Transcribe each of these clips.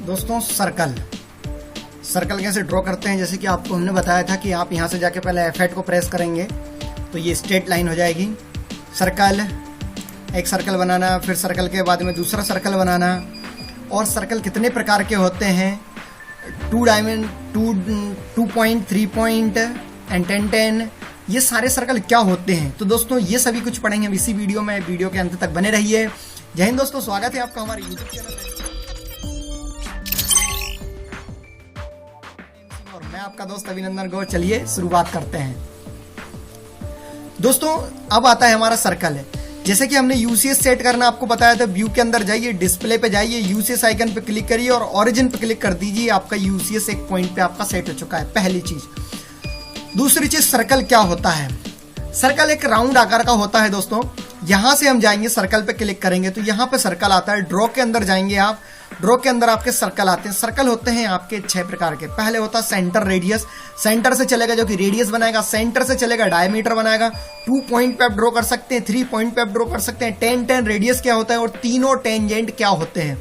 दोस्तों सर्कल कैसे ड्रॉ करते हैं, जैसे कि आपको हमने बताया था कि आप यहाँ से जाके पहले F8 को प्रेस करेंगे तो ये स्ट्रेट लाइन हो जाएगी। एक सर्कल बनाना, फिर सर्कल के बाद में दूसरा सर्कल बनाना। और सर्कल कितने प्रकार के होते हैं, 2 पॉइंट, 3 पॉइंट एंड 10। ये सारे सर्कल क्या होते हैं, तो दोस्तों ये सभी कुछ पढ़ेंगे हम इसी वीडियो में। वीडियो के अंत तक बने रहिए। जय हिंद दोस्तों, स्वागत है आपका हमारे यूट्यूब चैनल में और मैं आपका दोस्त अभिनंदन गौर। चलिए शुरुआत करते हैं दोस्तों। अब आता है हमारा सर्कल। जैसे कि हमने यूसीएस सेट करना आपको बताया था, व्यू के अंदर जाइए, डिस्प्ले पे जाइए, यूसीएस आइकन पे क्लिक करिए और ओरिजिन पे क्लिक कर दीजिए। आपका यूसीएस एक पॉइंट पे आपका सेट हो चुका है, पहली चीज। दूसरी चीज, सर्कल क्या होता है। सर्कल एक राउंड आकार का होता है दोस्तों। यहां से हम जाएंगे, सर्कल पे क्लिक करेंगे तो यहां पे सर्कल आता है। ड्रॉ के अंदर जाएंगे आप, ड्रॉ के अंदर आपके सर्कल आते हैं। सर्कल होते हैं आपके 6 प्रकार के। पहले होता है सेंटर रेडियस, सेंटर से चलेगा जो कि रेडियस बनाएगा। सेंटर से चलेगा डायमीटर बनाएगा। 2 पॉइंट पे आप ड्रॉ कर सकते हैं, 3 पॉइंट पे आप ड्रॉ कर सकते हैं। 10 रेडियस क्या होता है और तीनों टेंजेंट क्या होते हैं,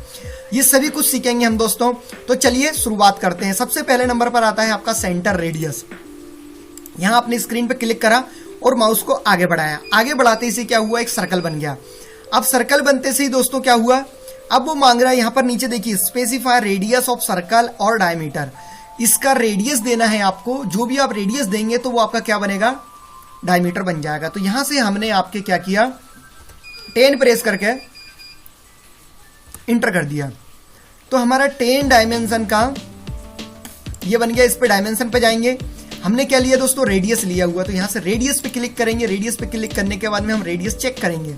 ये सभी कुछ सीखेंगे हम दोस्तों। तो चलिए शुरुआत करते हैं। सबसे पहले नंबर पर आता है आपका सेंटर रेडियस। यहां आपने स्क्रीन पे क्लिक करा और माउस को आगे बढ़ाया। आगे बढ़ाते ही क्या हुआ, एक सर्कल बन गया। अब सर्कल बनते से ही दोस्तों क्या हुआ, अब वो मांग रहा है यहां पर नीचे देखिए, स्पेसिफाई रेडियस ऑफ सर्कल और डायमीटर। इसका रेडियस देना है आपको। जो भी आप रेडियस देंगे तो वो आपका क्या बनेगा, डायमीटर बन जाएगा। तो यहां से हमने आपके क्या किया, 10 प्रेस करके इंटर कर दिया तो हमारा 10 डायमेंशन का ये बन गया। इस पे डायमेंशन पे जाएंगे, हमने क्या लिया दोस्तों, रेडियस लिया हुआ। तो यहां से रेडियस पे क्लिक करेंगे। रेडियस पे क्लिक करने के बाद में हम रेडियस चेक करेंगे।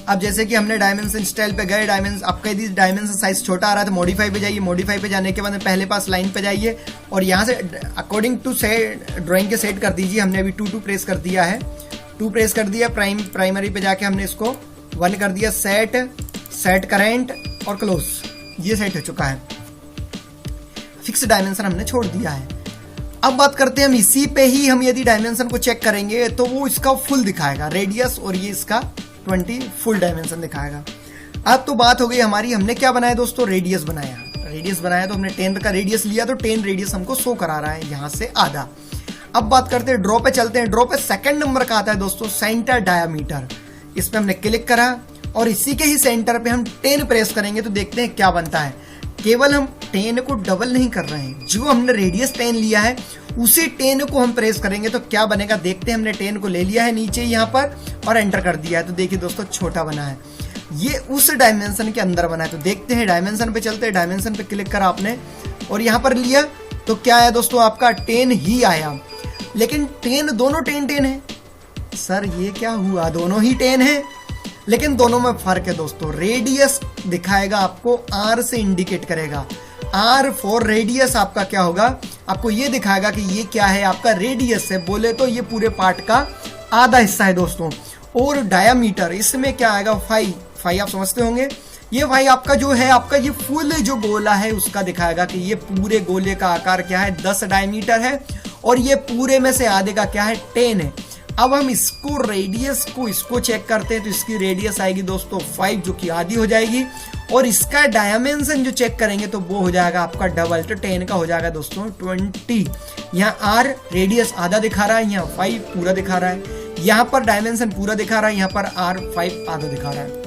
अब जैसे कि हमने डायमेंशन स्टाइल पे गए, आपका यदि डायमेंशन साइज छोटा आ रहा है तो मॉडिफाई पे जाइए। मॉडिफाई पे जाने के बाद में पहले पास लाइन पे जाइए और यहां से अकॉर्डिंग टू ड्राइंग के सेट कर दीजिए। हमने अभी 2 प्रेस कर दिया है, 2 प्रेस कर दिया। प्राइमरी पे जाके हमने इसको 1 कर दिया। सेट करेंट और क्लोज, ये सेट हो चुका है। फिक्स डायमेंशन हमने छोड़ दिया है। अब बात करते हैं हम इसी पे ही, हम यदि डायमेंशन को चेक करेंगे तो वो इसका फुल दिखाएगा, रेडियस, और ये इसका 20 फुल डायमेंशन दिखाएगा। अब तो बात हो गई हमारी, हमने क्या बनाया दोस्तों, रेडियस बनाया। रेडियस बनाया तो हमने 10 का रेडियस लिया तो 10 रेडियस हमको शो करा रहा है, यहां से आधा। अब बात करते हैं ड्रॉ पे चलते हैं। ड्रॉ पे सेकंड नंबर का आता है दोस्तों सेंटर डायमीटर। इस पे हमने क्लिक करा और इसी के ही सेंटर पे हम 10 प्रेस करेंगे तो देखते हैं क्या बनता है। केवल हम 10 को डबल नहीं कर रहे हैं, जो हमने रेडियस 10 लिया है उसी 10 को हम प्रेस करेंगे तो क्या बनेगा, देखते हैं। हमने 10 को ले लिया है नीचे यहाँ पर और एंटर कर दिया है तो देखिए दोस्तों छोटा बना है। ये उस डायमेंशन के अंदर बना है। तो देखते हैं, डायमेंशन पे चलते हैं। डायमेंशन पे क्लिक करा आपने और यहाँ पर लिया तो क्या आया दोस्तों, आपका 10 ही आया। लेकिन 10, दोनों 10 है। सर ये क्या हुआ, दोनों ही 10 है लेकिन दोनों में फर्क है दोस्तों। रेडियस दिखाएगा आपको, R से इंडिकेट करेगा। R फॉर रेडियस आपका क्या होगा, आपको ये दिखाएगा कि ये क्या है, आपका रेडियस है। बोले तो ये पूरे पार्ट का आधा हिस्सा है दोस्तों। और डायामीटर, इसमें क्या आएगा, 5 आप समझते होंगे। ये 5 आपका जो है, आपका ये फुल जो गोला है उसका दिखाएगा कि ये पूरे गोले का आकार क्या है, 10 डायमीटर है। और ये पूरे में से आधे का क्या है, 10 है। अब हम इसको रेडियस को इसको चेक करते हैं तो इसकी रेडियस आएगी दोस्तों 5, जो कि आधी हो जाएगी। और इसका डायमेंशन जो चेक करेंगे तो वो हो जाएगा आपका डबल, तो 10 का हो जाएगा दोस्तों 20। यहाँ R रेडियस आधा दिखा रहा है, यहाँ 5 पूरा दिखा रहा है। यहाँ पर डायमेंशन पूरा दिखा रहा है, यहाँ पर R 5 आधा दिखा रहा है।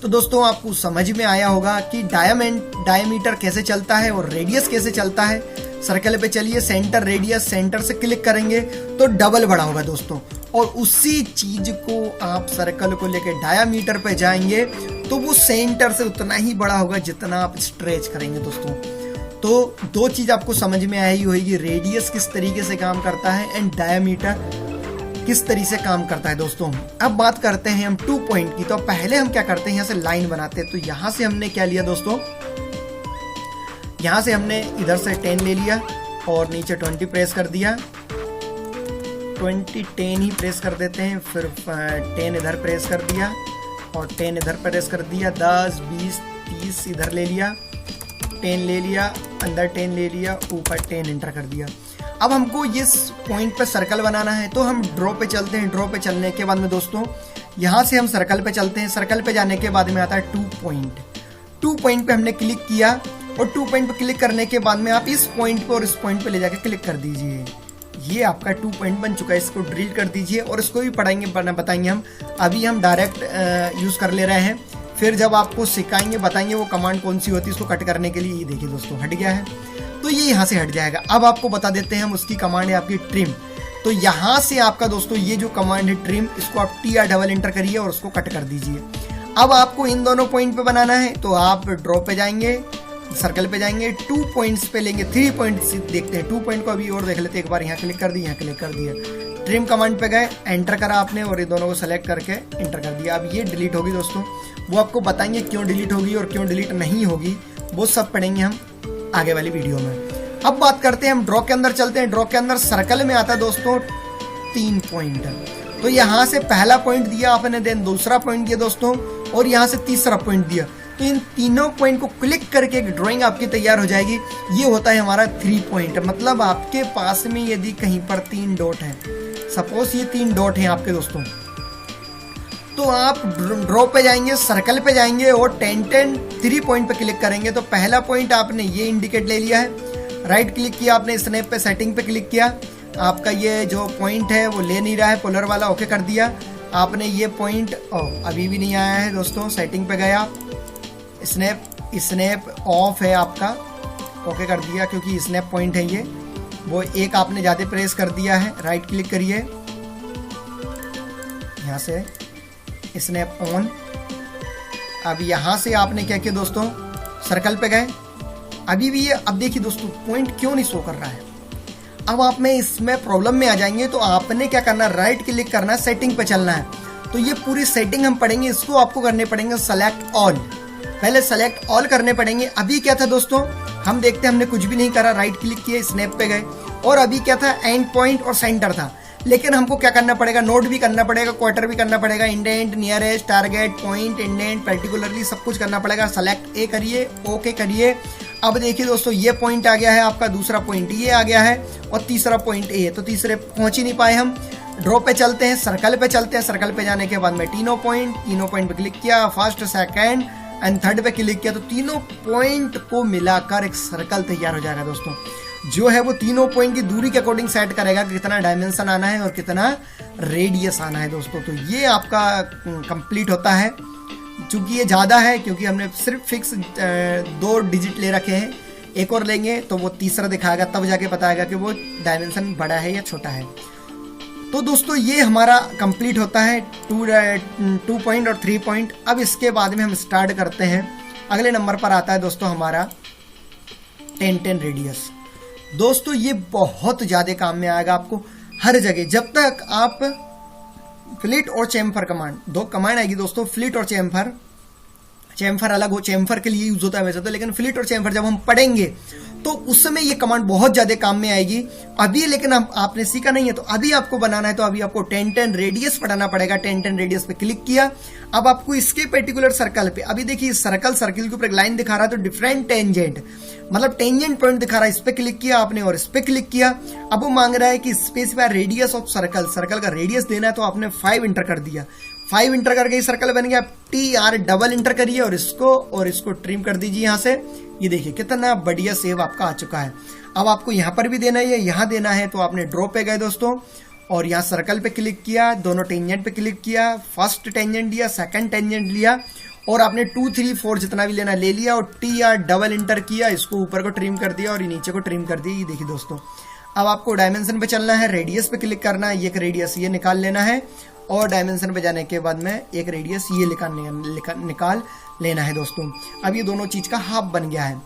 तो दोस्तों आपको समझ में आया होगा कि डायमीटर कैसे चलता है और रेडियस कैसे चलता है। सर्कल पे चलिए, सेंटर रेडियस, सेंटर से क्लिक करेंगे तो डबल बड़ा होगा दोस्तों। और उसी चीज को आप सर्कल को लेके डायमीटर पे जाएंगे तो वो सेंटर से उतना ही बड़ा होगा जितना आप स्ट्रेच करेंगे दोस्तों। तो 2 चीज आपको समझ में आई होगी, रेडियस किस तरीके से काम करता है एंड डायमीटर किस तरीके से काम करता है दोस्तों। अब बात करते हैं हम 2 पॉइंट की। तो पहले हम क्या करते हैं, यहाँ से लाइन बनाते हैं। तो यहां से हमने क्या लिया दोस्तों, यहां से हमने इधर से 10 ले लिया और नीचे 20 प्रेस कर दिया। 10 ही प्रेस कर देते हैं, फिर 10 इधर प्रेस कर दिया और 10 इधर प्रेस कर दिया। 10, 20, 30 इधर ले लिया, 10 ले लिया, अंदर 10 ले लिया, ऊपर 10 एंटर कर दिया। अब हमको इस पॉइंट पे सर्कल बनाना है तो हम ड्रॉ पे चलते हैं। ड्रॉ पे चलने के बाद में दोस्तों यहाँ से हम सर्कल पे चलते हैं। सर्कल पे जाने के बाद में आता है 2 पॉइंट। 2 पॉइंट पे हमने क्लिक किया और 2 पॉइंट पे क्लिक करने के बाद में आप इस पॉइंट पे और इस पॉइंट पे ले जाके क्लिक कर दीजिए। ये आपका 2 पॉइंट बन चुका है, इसको डिलीट कर दीजिए और इसको भी पढ़ाएंगे बताएंगे हम। अभी हम डायरेक्ट यूज कर ले रहे हैं, फिर जब आपको सिखाएंगे बताएंगे वो कमांड कौन सी होती है उसको कट करने के लिए। ये देखिए दोस्तों हट गया है, तो ये यहाँ से हट जाएगा। अब आपको बता देते हैं हम, उसकी कमांड है आपकी ट्रिम। तो यहाँ से आपका दोस्तों ये जो कमांड है ट्रिम, इसको आप TR डबल इंटर करिए और उसको कट कर दीजिए। अब आपको इन दोनों पॉइंट पे बनाना है, तो आप ड्रॉ पे जाएंगे, सर्कल पे जाएंगे, 2 पॉइंट्स पे लेंगे, 3 पॉइंट्स देखते हैं। 2 पॉइंट को अभी और देख लेते हैं एक बार। यहाँ क्लिक कर दिया, यहाँ क्लिक कर दिया, ट्रिम कमांड पे गए, एंटर करा आपने और ये दोनों को सेलेक्ट करके एंटर कर दिया। अब ये डिलीट होगी दोस्तों, वो आपको बताएंगे क्यों डिलीट होगी और क्यों डिलीट नहीं होगी, वो सब पढ़ेंगे हम आगे वाली वीडियो में। अब बात करते हैं हम ड्रॉ के अंदर चलते हैं। ड्रॉ के अंदर सर्कल में आता है दोस्तों 3 पॉइंट। तो यहाँ से पहला पॉइंट दिया आपने, देन दूसरा पॉइंट दिया दोस्तों, और यहाँ से तीसरा पॉइंट दिया। तो इन तीनों पॉइंट को क्लिक करके एक ड्राइंग आपकी तैयार हो जाएगी। ये होता है हमारा 3 पॉइंट। मतलब आपके पास में यदि कहीं पर 3 डॉट है, सपोज ये 3 डॉट है आपके दोस्तों, तो आप ड्रॉ पे जाएंगे, सर्कल पे जाएंगे और 3 पॉइंट पे क्लिक करेंगे। तो पहला पॉइंट आपने ये इंडिकेट ले लिया है, राइट क्लिक किया आपने, स्नैप पे सेटिंग पे क्लिक किया, आपका ये जो पॉइंट है वो ले नहीं रहा है पोलर वाला, ओके कर दिया आपने। ये पॉइंट अभी भी नहीं आया है दोस्तों, सेटिंग पे गया, स्नैप ऑफ है आपका, ओके कर दिया, क्योंकि स्नैप पॉइंट है ये, वो एक आपने ज़्यादा प्रेस कर दिया है। राइट क्लिक करिए, यहाँ से स्नैप ऑन। अब यहाँ से आपने क्या किया दोस्तों, सर्कल पे गए, अभी भी ये, अब देखिए दोस्तों पॉइंट क्यों नहीं शो कर रहा है। अब आप में इसमें प्रॉब्लम में आ जाएंगे, तो आपने क्या करना है, राइट क्लिक करना है, सेटिंग पे चलना है। तो ये पूरी सेटिंग हम पढ़ेंगे, इसको आपको करने पड़ेंगे सेलेक्ट ऑल, पहले सेलेक्ट ऑल करने पड़ेंगे। अभी क्या था दोस्तों, हम देखते हैं हमने कुछ भी नहीं करा, राइट क्लिक किए, स्नैप पे गए, और अभी क्या था, एंड पॉइंट और सेंटर था। लेकिन हमको क्या करना पड़ेगा, नोट भी करना पड़ेगा, क्वार्टर भी करना पड़ेगा, indent, nearest, target, point, indent, particularly सब कुछ करना पड़ेगा। सेलेक्ट ए करिए, ओके करिए। अब देखिए दोस्तों ये पॉइंट आ गया है आपका, दूसरा पॉइंट ये आ गया है और तीसरा पॉइंट ए है। तो तीसरे पहुंच ही नहीं पाए हम। ड्रॉ पे चलते हैं, सर्कल पे चलते हैं, सर्कल पे जाने के बाद में तीनों पॉइंट पे क्लिक किया, फर्स्ट, सेकंड एंड थर्ड पे क्लिक किया, तो तीनों पॉइंट को मिलाकर एक सर्कल तैयार हो जाएगा दोस्तों। जो है वो तीनों पॉइंट की दूरी के अकॉर्डिंग सेट करेगा कि कितना डायमेंशन आना है और कितना रेडियस आना है दोस्तों। तो ये आपका कंप्लीट होता है। चूंकि ये ज़्यादा है, क्योंकि हमने सिर्फ फिक्स 2 डिजिट ले रखे हैं, एक और लेंगे तो वो तीसरा दिखाएगा, तब जाके बताएगा कि वो डायमेंशन बड़ा है या छोटा है। तो दोस्तों ये हमारा कंप्लीट होता है 2 पॉइंट और 3 पॉइंट। अब इसके बाद में हम स्टार्ट करते हैं, अगले नंबर पर आता है दोस्तों हमारा 10 रेडियस। दोस्तों ये बहुत ज़्यादा काम में आएगा आपको हर जगह। जब तक आप फ्लिट और चैम्फर कमांड, 2 कमांड आएगी दोस्तों, फ्लिट और चैम्फर। चैम्फर अलग हो, चैम्फर के लिए यूज होता है वैसे तो, लेकिन फ्लिट और चैम्फर जब हम पढ़ेंगे तो उस समय ये कमांड बहुत ज्यादा काम में आएगी। अभी लेकिन आपने सीखा नहीं है, तो अभी आपको बनाना है, तो अभी आपको 10 रेडियस पढ़ाना पड़ेगा। 10 रेडियस पे क्लिक किया, अब आपको इसके पर्टिकुलर सर्कल पे, अभी देखिए सर्कल के ऊपर एक लाइन दिखा रहा है, तो डिफरेंट टेंजेंट, मतलब टेंजेंट पॉइंट दिखा रहा है, इस पे क्लिक किया आपने और इस पे क्लिक किया। अब वो मांग रहा है कि स्पेसिफाई रेडियस ऑफ सर्कल का रेडियस देना है, तो आपने 5 इंटर कर दिया। 5 इंटर करके ये सर्कल बन गया। TR डबल इंटर करिए और इसको ट्रिम कर दीजिए यहाँ से। ये देखिए कितना बढ़िया सेव आपका आ चुका है। अब आपको यहाँ पर भी देना है, यहाँ देना है, तो आपने ड्रॉ पे गए दोस्तों और यहाँ सर्कल पे क्लिक किया, दोनों टेंजेंट पे क्लिक किया, फर्स्ट टेंजेंट लिया, सेकंड टेंजेंट लिया और आपने 2, 3, 4 जितना भी लेना ले लिया और TR डबल इंटर किया, इसको ऊपर को ट्रिम कर दिया और नीचे को ट्रिम कर दिया। ये देखिए दोस्तों, अब आपको डायमेंशन पे चलना है, रेडियस पे क्लिक करना है, एक रेडियस ये निकाल लेना है और डायमेंशन पे जाने के बाद में एक रेडियस ये निकाल लेना है दोस्तों। अब ये दोनों चीज का हाफ बन गया है।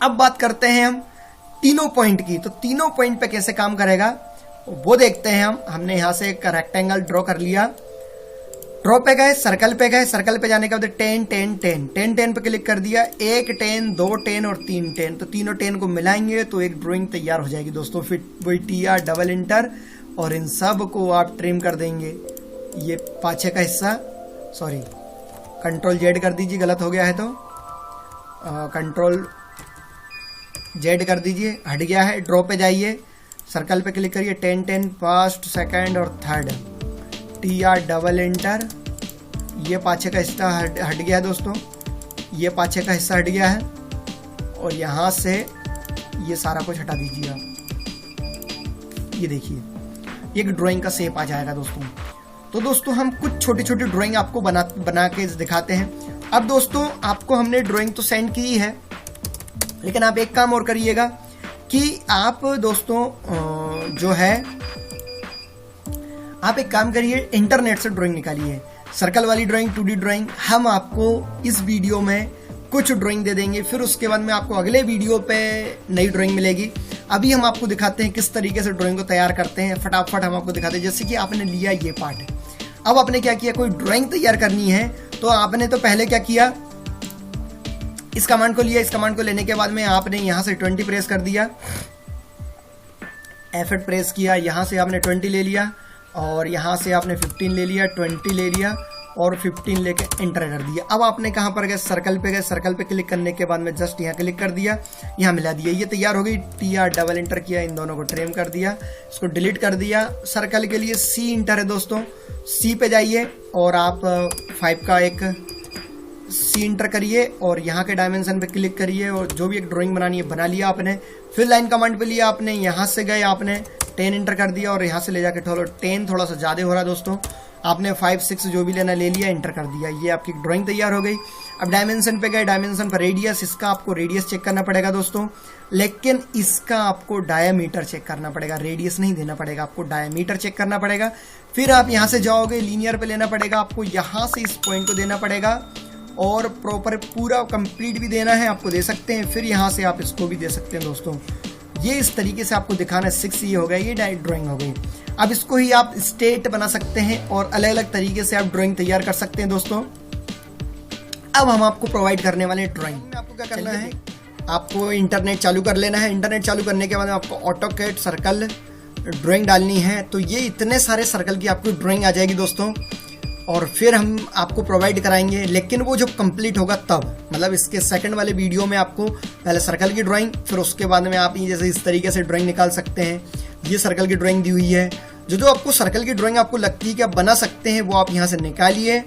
अब बात करते हैं हम तीनों पॉइंट की। तो तीनों पॉइंट पे कैसे काम करेगा वो देखते हैं हम। हमने यहाँ से एक रेक्टेंगल ड्रॉ कर लिया, ड्रॉ पे गए, सर्कल पे जाने के बाद 10 पे क्लिक कर दिया, 1 10 2 10 और 3 10, तो तीनों 10 को मिलाएंगे तो एक ड्राइंग तैयार हो जाएगी दोस्तों। फिर वही TR डबल इंटर और इन सब को आप ट्रिम कर देंगे। ये पाछे का हिस्सा, सॉरी Ctrl Z कर दीजिए, गलत हो गया है तो Ctrl Z कर दीजिए, हट गया है। ड्रॉ पे जाइए, सर्कल पे क्लिक करिए, 10 फर्स्ट, सेकंड और थर्ड, TR डबल इंटर, ये पाछे का हिस्सा हट गया दोस्तों। ये पाछे का हिस्सा हट गया है और यहाँ से ये सारा कुछ हटा दीजिए आप। ये देखिए एक ड्राइंग का शेप आ जाएगा दोस्तों। तो दोस्तों हम कुछ छोटी छोटी ड्राइंग आपको बना के दिखाते हैं। अब दोस्तों आपको हमने ड्राइंग तो सेंड की है, लेकिन आप एक काम और करिएगा कि आप दोस्तों जो है आप एक काम करिए, इंटरनेट से ड्राइंग निकालिए, सर्कल वाली ड्राइंग, 2D ड्राइंग। हम आपको इस वीडियो में कुछ ड्राइंग दे देंगे, फिर उसके बाद में आपको अगले वीडियो पे नई ड्राइंग मिलेगी। अभी हम आपको दिखाते हैं किस तरीके से ड्राइंग को तैयार करते हैं, फटाफट हम आपको दिखाते हैं। जैसे कि आपने लिया ये पार्ट, अब आपने क्या किया, कोई ड्राइंग तैयार करनी है तो आपने तो पहले क्या किया, इस कमांड को लिया। इस कमांड को लेने के बाद में आपने यहां से 20 प्रेस कर दिया, F8 प्रेस किया, यहां से आपने 20 ले लिया और यहां से आपने 15 ले लिया, 20 ले लिया और 15 लेके एंटर कर दिया। अब आपने कहां पर गए, सर्कल पे गए, सर्कल पे क्लिक करने के बाद में जस्ट यहां क्लिक कर दिया, यहां मिला दिया, ये तैयार हो गई। TR डबल इंटर किया, इन दोनों को ट्रिम कर दिया, इसको डिलीट कर दिया। सर्कल के लिए C इंटर है दोस्तों, C पे जाइए और आप 5 का एक C इंटर करिए और यहाँ के डायमेंशन पे क्लिक करिए और जो भी एक ड्राइंग बनानी है बना लिया आपने। फिर लाइन कमांड पे लिया आपने, यहाँ से गए आपने 10 इंटर कर दिया और यहाँ से ले जाके 10 थोड़ा सा ज़्यादा हो रहा है दोस्तों, आपने 5, 6 जो भी लेना ले लिया, इंटर कर दिया। ये आपकी ड्राइंग तैयार हो गई। अब डायमेंशन पे गए, डायमेंशन पर रेडियस, इसका आपको रेडियस चेक करना पड़ेगा दोस्तों, लेकिन इसका आपको डायमीटर चेक करना पड़ेगा, रेडियस नहीं देना पड़ेगा, आपको डायमीटर चेक करना पड़ेगा। फिर आप यहाँ से जाओगे, लीनियर पे लेना पड़ेगा आपको, यहाँ से इस पॉइंट को देना पड़ेगा और प्रॉपर पूरा कंप्लीट भी देना है, आपको दे सकते हैं। फिर यहाँ से आप इसको भी दे सकते हैं दोस्तों। ये इस तरीके से आपको दिखाना है। 6 ये हो गया, ये ड्राइंग हो गई। अब इसको ही आप स्टेट बना सकते हैं और अलग अलग तरीके से आप ड्राइंग तैयार कर सकते हैं दोस्तों। अब हम आपको प्रोवाइड करने वाले ड्राइंग, आपको क्या करना है, आपको इंटरनेट चालू कर लेना है। इंटरनेट चालू करने के बाद आपको ऑटोकैड सर्कल ड्राइंग डालनी है, तो ये इतने सारे सर्कल की आपको ड्राइंग आ जाएगी दोस्तों। और फिर हम आपको प्रोवाइड कराएंगे, लेकिन वो जब कंप्लीट होगा तब, मतलब इसके सेकंड वाले वीडियो में आपको पहले सर्कल की ड्राइंग, फिर उसके बाद में आप ये जैसे इस तरीके से ड्राइंग निकाल सकते हैं। ये सर्कल की ड्राइंग दी हुई है। जो आपको सर्कल की ड्राइंग आपको लगती है कि आप बना सकते हैं, वो आप यहाँ से निकालिए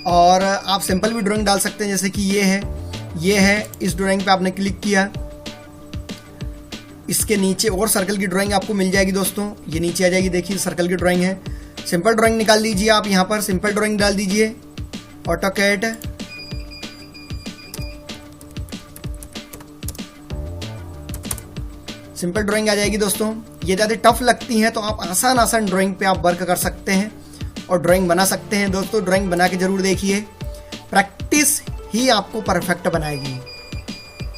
और आप सिंपल भी ड्राइंग डाल सकते हैं। जैसे कि ये है, इस ड्राइंग पे आपने क्लिक किया, इसके नीचे और सर्कल की ड्राइंग आपको मिल जाएगी दोस्तों, ये नीचे आ जाएगी, देखिए सर्कल की ड्राइंग है। सिंपल ड्राइंग निकाल लीजिए आप, यहाँ पर सिंपल ड्राइंग डाल दीजिए, ऑटोकैड, सिंपल ड्राइंग आ जाएगी दोस्तों। ये ज़्यादा टफ लगती हैं तो आप आसान ड्राइंग पे आप वर्क कर सकते हैं और ड्राइंग बना सकते हैं दोस्तों। ड्राइंग बना के जरूर देखिए, प्रैक्टिस ही आपको परफेक्ट बनाएगी।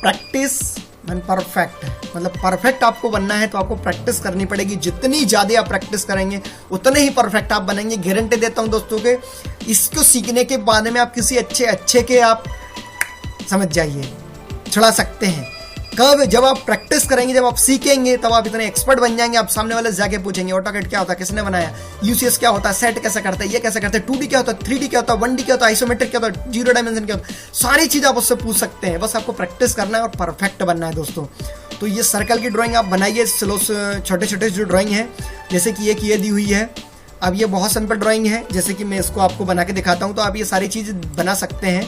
प्रैक्टिस परफेक्ट, मतलब परफेक्ट आपको बनना है तो आपको प्रैक्टिस करनी पड़ेगी। जितनी ज़्यादा आप प्रैक्टिस करेंगे उतने ही परफेक्ट आप बनेंगे, गारंटी देता हूं दोस्तों के। इसको सीखने के बाद में आप किसी अच्छे के आप समझ जाइए चढ़ा सकते हैं। कब, जब आप प्रैक्टिस करेंगे, जब आप सीखेंगे, तब आप इतने एक्सपर्ट बन जाएंगे। आप सामने वाले से जाके पूछेंगे ऑटोकैड क्या होता है, किसने बनाया, यूसीएस क्या होता है, सेट कैसे करते हैं, ये कैसे करते हैं, 2D क्या होता है, 3D क्या होता है, 1D क्या होता है, आइसोमेट्रिक क्या होता है, 0 डायमेंशन क्या होता है, सारी चीज़ आप उससे पूछ सकते हैं। बस आपको प्रैक्टिस करना है और परफेक्ट बनना है दोस्तों। तो ये सर्कल की ड्राइंग आप बनाइए, छोटे छोटे जो ड्राइंग है, जैसे कि एक ये दी हुई है। अब ये बहुत सिंपल ड्राइंग है, जैसे कि मैं इसको आपको बना के दिखाता हूँ, तो आप ये सारी चीज़ बना सकते हैं।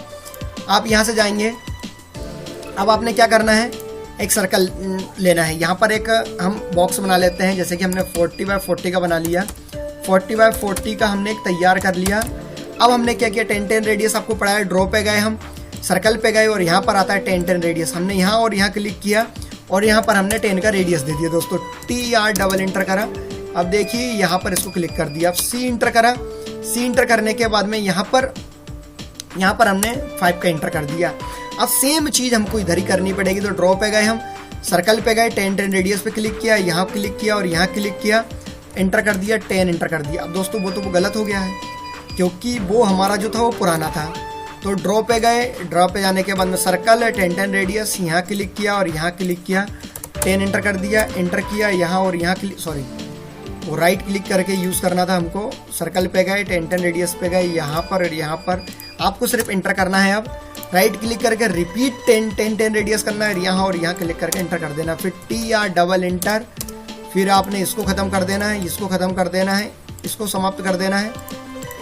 आप यहाँ से जाएंगे, अब आपने क्या करना है, एक सर्कल लेना है। यहाँ पर एक हम बॉक्स बना लेते हैं, जैसे कि हमने 40 बाय 40 का बना लिया, 40 बाय 40 का हमने एक तैयार कर लिया। अब हमने क्या किया, 10 रेडियस आपको पड़ा है, ड्रॉ पे गए, हम सर्कल पे गए और यहाँ पर आता है 10 रेडियस। हमने यहाँ और यहाँ क्लिक किया और यहाँ पर हमने 10 का रेडियस दे दिया दोस्तों। TR डबल इंटर करा, अब देखिए यहाँ पर इसको क्लिक कर दिया। अब C इंटर करा, C इंटर करने के बाद में यहाँ पर हमने 5 का इंटर कर दिया। अब सेम चीज़ हमको इधर ही करनी पड़ेगी। तो ड्रॉ पे गए, हम सर्कल पे गए, 10 रेडियस पे क्लिक किया, यहाँ क्लिक किया और यहाँ क्लिक किया, एंटर कर दिया, 10 एंटर कर दिया। अब दोस्तों वो तो गलत हो गया है, क्योंकि वो हमारा जो था वो पुराना था। तो ड्रॉ पे गए, ड्रॉ पे जाने के बाद में सर्कल 10 रेडियस, यहाँ क्लिक किया और यहाँ क्लिक किया, 10 एंटर कर दिया, एंटर किया, यहाँ और यहाँ क्लिक, सॉरी वो राइट क्लिक करके यूज़ करना था हमको। सर्कल पे गए, 10 रेडियस पे गए, यहाँ पर और यहाँ पर आपको सिर्फ एंटर करना है। अब राइट क्लिक करके रिपीट 10 रेडियस करना है, यहाँ और यहाँ क्लिक करके एंटर कर देना। फिर TR डबल इंटर, फिर आपने इसको ख़त्म कर देना है, इसको ख़त्म कर देना है, इसको समाप्त कर देना है,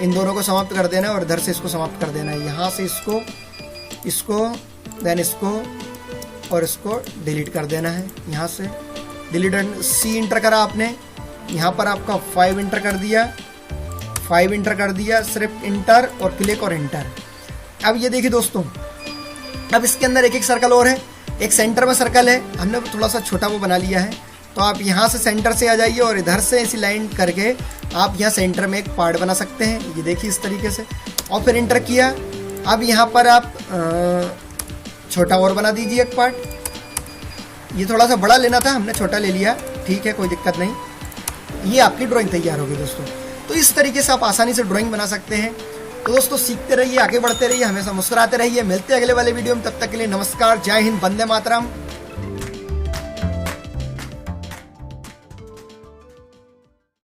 इन दोनों को समाप्त कर देना है और इधर से इसको समाप्त कर देना है। यहाँ से इसको इसको, देन इसको और इसको डिलीट कर देना है। यहाँ से डिलीट, C इंटर करा आपने, यहाँ पर आपका 5 इंटर कर दिया, 5 इंटर कर दिया, सिर्फ इंटर और क्लिक और इंटर। अब ये देखिए दोस्तों, अब इसके अंदर एक एक सर्कल और है, एक सेंटर में सर्कल है, हमने थोड़ा सा छोटा वो बना लिया है। तो आप यहाँ से सेंटर से आ जाइए और इधर से ऐसी लाइन करके आप यहाँ सेंटर में एक पार्ट बना सकते हैं। ये देखिए इस तरीके से, और फिर इंटर किया। अब यहाँ पर आप छोटा और बना दीजिए एक पार्ट। ये थोड़ा सा बड़ा लेना था, हमने छोटा ले लिया, ठीक है, कोई दिक्कत नहीं। ये आपकी ड्राइंग तैयार होगी दोस्तों। तो इस तरीके से आप आसानी से ड्राइंग बना सकते हैं। तो दोस्तों सीखते रहिए, आगे बढ़ते रहिए, हमेशा मुस्कुराते रहिए। मिलते हैं अगले वाले वीडियो में, तब तक के लिए नमस्कार, जय हिंद, वंदे मातरम।